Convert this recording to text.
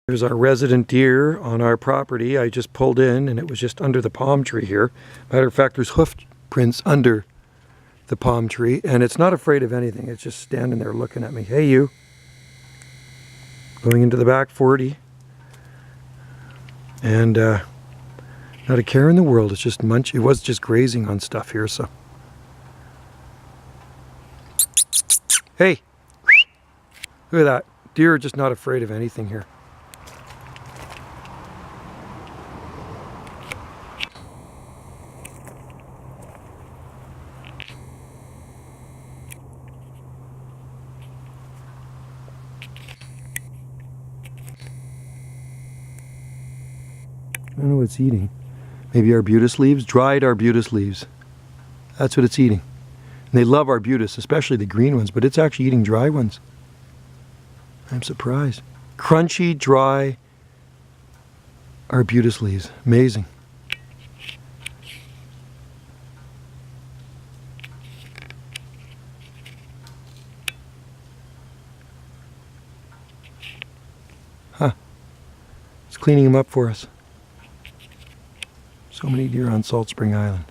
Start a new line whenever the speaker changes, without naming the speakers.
There's our resident deer on our property. I just pulled in and it was just under the palm tree here. Matter of fact, there's hoof prints under the palm tree and it's not afraid of anything. It's just standing there looking at me. Hey, you. Going into the back 40. And not a care in the world. It's just munch. It was just grazing on stuff here, so. Hey. Look at that. Deer are just not afraid of anything here. I don't know what it's eating. Maybe arbutus leaves? Dried arbutus leaves. That's what it's eating. And they love arbutus, especially the green ones, but it's actually eating dry ones. I'm surprised. Crunchy, dry arbutus leaves. Amazing. Huh. It's cleaning them up for us. So many deer on Salt Spring Island.